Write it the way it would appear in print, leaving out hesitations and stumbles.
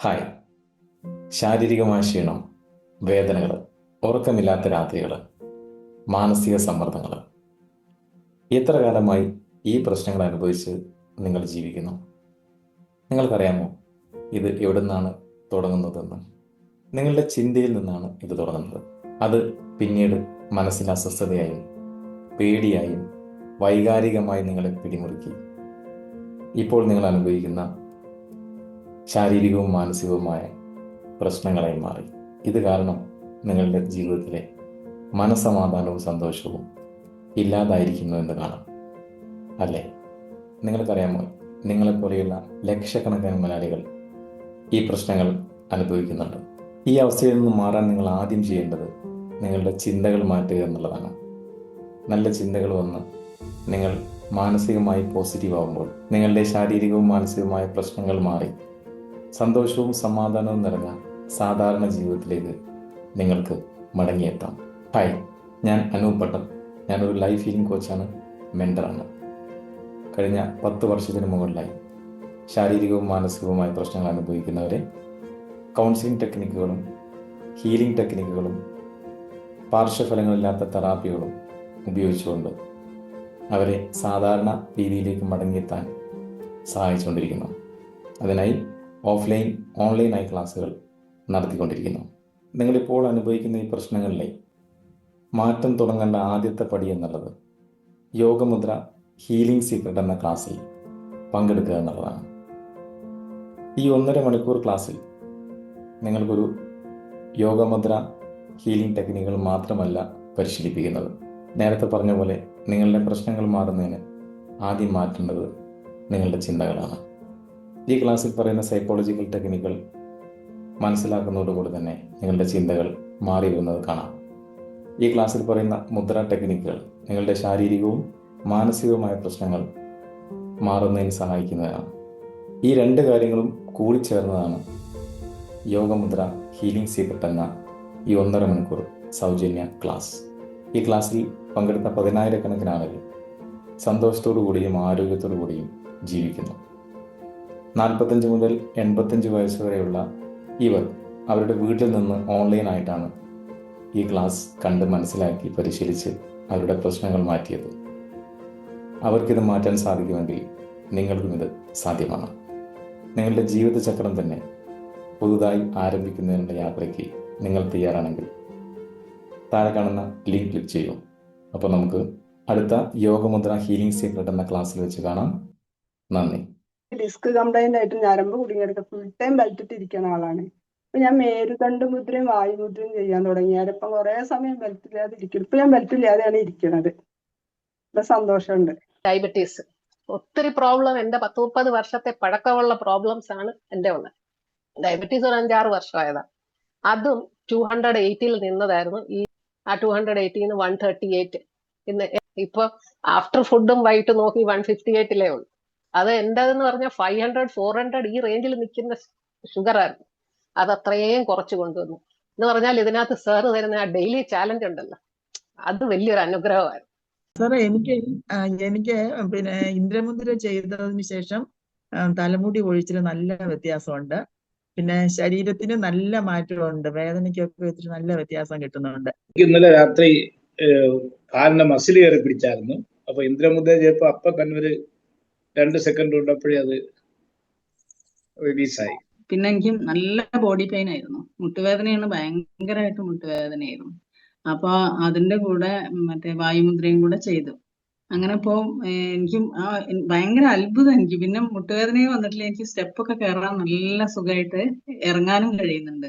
Hi. ശാരീരികമായ ക്ഷീണം, വേദനകൾ, ഉറക്കമില്ലാത്ത രാത്രികൾ, മാനസിക സമ്മർദ്ദങ്ങൾ. എത്ര കാലമായി ഈ പ്രശ്നങ്ങൾ അനുഭവിച്ച് നിങ്ങൾ ജീവിക്കുന്നു? നിങ്ങൾക്കറിയാമോ ഇത് എവിടെ നിന്നാണ് തുടങ്ങുന്നതെന്ന്? നിങ്ങളുടെ ചിന്തയിൽ നിന്നാണ് ഇത് തുടങ്ങുന്നത്. അത് പിന്നീട് മനസ്സിൽ അസ്വസ്ഥതയായും പേടിയായും വൈകാരികമായി നിങ്ങളെ പിടിമുറുക്കി ഇപ്പോൾ നിങ്ങൾ അനുഭവിക്കുന്ന ശാരീരികവും മാനസികവുമായ പ്രശ്നങ്ങളായി മാറി. ഇത് കാരണം നിങ്ങളുടെ ജീവിതത്തിലെ മനസ്സമാധാനവും സന്തോഷവും ഇല്ലാതായിരിക്കുന്നു എന്ന് കാണാം, അല്ലേ? നിങ്ങൾക്കറിയാമോ, നിങ്ങളെപ്പോലെയുള്ള ലക്ഷക്കണക്കിന് മലയാളികൾ ഈ പ്രശ്നങ്ങൾ അനുഭവിക്കുന്നുണ്ട്. ഈ അവസ്ഥയിൽ നിന്ന് മാറാൻ നിങ്ങൾ ആദ്യം ചെയ്യേണ്ടത് നിങ്ങളുടെ ചിന്തകൾ മാറ്റുക എന്നുള്ളതാണ്. നല്ല ചിന്തകൾ വന്ന് നിങ്ങൾ മാനസികമായി പോസിറ്റീവ് ആകുമ്പോൾ നിങ്ങളുടെ ശാരീരികവും മാനസികവുമായ പ്രശ്നങ്ങൾ മാറി സന്തോഷവും സമാധാനവും നിറഞ്ഞ സാധാരണ ജീവിതത്തിലേക്ക് നിങ്ങൾക്ക് മടങ്ങിയെത്താം. ഹായ്, ഞാൻ അനൂപ് പട്ടം. ഞാനൊരു ലൈഫ് ഹീലിംഗ് കോച്ചാണ്, മെൻ്ററാണ്. കഴിഞ്ഞ 10 വർഷത്തിന് മുകളിലായി ശാരീരികവും മാനസികവുമായ പ്രശ്നങ്ങൾ അനുഭവിക്കുന്നവരെ കൗൺസിലിംഗ് ടെക്നിക്കുകളും ഹീലിംഗ് ടെക്നിക്കുകളും പാർശ്വഫലങ്ങളില്ലാത്ത തെറാപ്പികളും ഉപയോഗിച്ചുകൊണ്ട് അവരെ സാധാരണ രീതിയിലേക്ക് മടങ്ങിയെത്താൻ സഹായിച്ചുകൊണ്ടിരിക്കുന്നു. അതിനായി ഓഫ്ലൈൻ ഓൺലൈനായി ക്ലാസ്സുകൾ നടത്തിക്കൊണ്ടിരിക്കുന്നു. നിങ്ങളിപ്പോൾ അനുഭവിക്കുന്ന ഈ പ്രശ്നങ്ങളിലെ മാറ്റം തുടങ്ങേണ്ട ആദ്യത്തെ പടി എന്നുള്ളത് യോഗമുദ്ര ഹീലിംഗ് സീക്രട്ട് എന്ന ക്ലാസ്സിൽ പങ്കെടുക്കുക എന്നുള്ളതാണ്. ഈ 1.5 മണിക്കൂർ ക്ലാസ്സിൽ നിങ്ങൾക്കൊരു യോഗമുദ്ര ഹീലിംഗ് ടെക്നിക്കുകൾ മാത്രമല്ല പരിശീലിപ്പിക്കുന്നത്. നേരത്തെ പറഞ്ഞ പോലെ നിങ്ങളുടെ പ്രശ്നങ്ങൾ മാറുന്നതിന് ആദ്യം മാറ്റേണ്ടത് നിങ്ങളുടെ ചിന്തകളാണ്. ഈ ക്ലാസ്സിൽ പറയുന്ന സൈക്കോളജിക്കൽ ടെക്നിക്കുകൾ മനസ്സിലാക്കുന്നതോടുകൂടി തന്നെ നിങ്ങളുടെ ചിന്തകൾ മാറി വരുന്നത് കാണാം. ഈ ക്ലാസ്സിൽ പറയുന്ന മുദ്ര ടെക്നിക്കുകൾ നിങ്ങളുടെ ശാരീരികവും മാനസികവുമായ പ്രശ്നങ്ങൾ മാറുന്നതിന് സഹായിക്കുന്നതാണ്. ഈ 2 കാര്യങ്ങളും കൂടിച്ചേർന്നതാണ് യോഗമുദ്ര ഹീലിംഗ് സീക്രട്ട് എന്ന ഈ 1.5 മണിക്കൂർ സൗജന്യ ക്ലാസ്. ഈ ക്ലാസ്സിൽ പങ്കെടുത്ത 10,000-കണക്കിന് ആളുകൾ സന്തോഷത്തോടു കൂടിയും ആരോഗ്യത്തോടു കൂടിയും ജീവിക്കുന്നു. 45 മുതൽ 85 വയസ്സ് വരെയുള്ള ഇവർ അവരുടെ വീട്ടിൽ നിന്ന് ഓൺലൈനായിട്ടാണ് ഈ ക്ലാസ് കണ്ട് മനസ്സിലാക്കി പരിശീലിച്ച് അവരുടെ പ്രശ്നങ്ങൾ മാറ്റിയത്. അവർക്കിത് മാറ്റാൻ സാധിക്കുമെങ്കിൽ നിങ്ങൾക്കും ഇത് സാധ്യമാണ്. നിങ്ങളുടെ ജീവിതചക്രം തന്നെ പുതുതായി ആരംഭിക്കുന്നതിനുള്ള യാത്രയ്ക്ക് നിങ്ങൾ തയ്യാറാണെങ്കിൽ താഴെ കാണുന്ന ലിങ്ക് ക്ലിക്ക് ചെയ്യൂ. അപ്പോൾ നമുക്ക് അടുത്ത യോഗമുദ്ര ഹീലിംഗ് സീക്രട്ട് എന്ന ക്ലാസ്സിൽ വെച്ച് കാണാം. നന്ദി. ഡിസ്ക് കംപ്ലൈന്റ് ആയിട്ട് ഞരമ്പ് കുടുങ്ങിയെടുക്ക ഫുൾ ടൈം ബെൽറ്റിട്ട് ഇരിക്കുന്ന ആളാണ്. അപ്പൊ ഞാൻ മേരുദണ്ഡ മുദ്രയും വായുമുദ്രയും ചെയ്യാൻ തുടങ്ങിയാൽ ഇപ്പം കുറെ സമയം ബെൽറ്റില്ലാതെ ഇരിക്കും. ഇപ്പൊ ഞാൻ ബെൽറ്റില്ലാതെയാണ് ഇരിക്കുന്നത്. ഇപ്പൊ സന്തോഷമുണ്ട്. ഡയബറ്റീസ് ഒത്തിരി പ്രോബ്ലം, എന്റെ 10-30 വർഷത്തെ പഴക്കമുള്ള പ്രോബ്ലംസ് ആണ് എന്റെ ഉള്ളത്. ഡയബറ്റീസ് ഒരു 5-6 വർഷമായതാ. അതും 280 നിന്നതായിരുന്നു. ഈ 280 138 ഇന്ന് ഇപ്പൊ ആഫ്റ്റർ ഫുഡും വൈകിട്ട് നോക്കി 158 ഉള്ളൂ. അത് എന്റേതെന്ന് പറഞ്ഞാൽ 500-400 ഈ റേഞ്ചിൽ നിൽക്കുന്ന ഷുഗർ ആയിരുന്നു. അത് അത്രയും കുറച്ച് കൊണ്ടുവന്നു എന്ന് പറഞ്ഞാൽ ഇതിനകത്ത് സാറ് തരുന്ന ആ ഡെയിലി ചാലഞ്ച് ഉണ്ടല്ലോ, അത് വലിയൊരു അനുഗ്രഹമായിരുന്നു. സാറേ, എനിക്ക് പിന്നെ ഇന്ദ്രമുദ്ര ചെയ്തതിന് ശേഷം തലമുടി ഒഴിച്ചിൽ നല്ല വ്യത്യാസമുണ്ട്. പിന്നെ ശരീരത്തിന് നല്ല മാറ്റമുണ്ട്. വേദനയ്ക്കൊക്കെ ഇത്തിരി നല്ല വ്യത്യാസം കിട്ടുന്നുണ്ട്. ഇന്നലെ രാത്രി കാലിന്റെ മസിൽ കയറി പിടിച്ചായിരുന്നു. അപ്പൊ ഇന്ദ്രമുദ്ര ചെയ്തപ്പോ അപ്പൊ തന്നെ ഒരു 2 സെക്കൻഡ് കൊണ്ടപ്പോഴേ അത് റിലീസായി. പിന്നെ എനിക്ക് നല്ല ബോഡി പെയിൻ ആയിരുന്നു. മുട്ടുവേദനയാണ്, ഭയങ്കരമായിട്ട് മുട്ടുവേദനയായിരുന്നു. അപ്പൊ അതിന്റെ കൂടെ മറ്റേ വായുമുദ്രയും കൂടെ ചെയ്തു. അങ്ങനെ ഇപ്പോ എനിക്കും ഭയങ്കര അത്ഭുതം. എനിക്ക് പിന്നെ മുട്ടുവേദനയും വന്നിട്ടില്ല. എനിക്ക് സ്റ്റെപ്പൊക്കെ കയറാൻ നല്ല സുഖമായിട്ട് ഇറങ്ങാനും കഴിയുന്നുണ്ട്.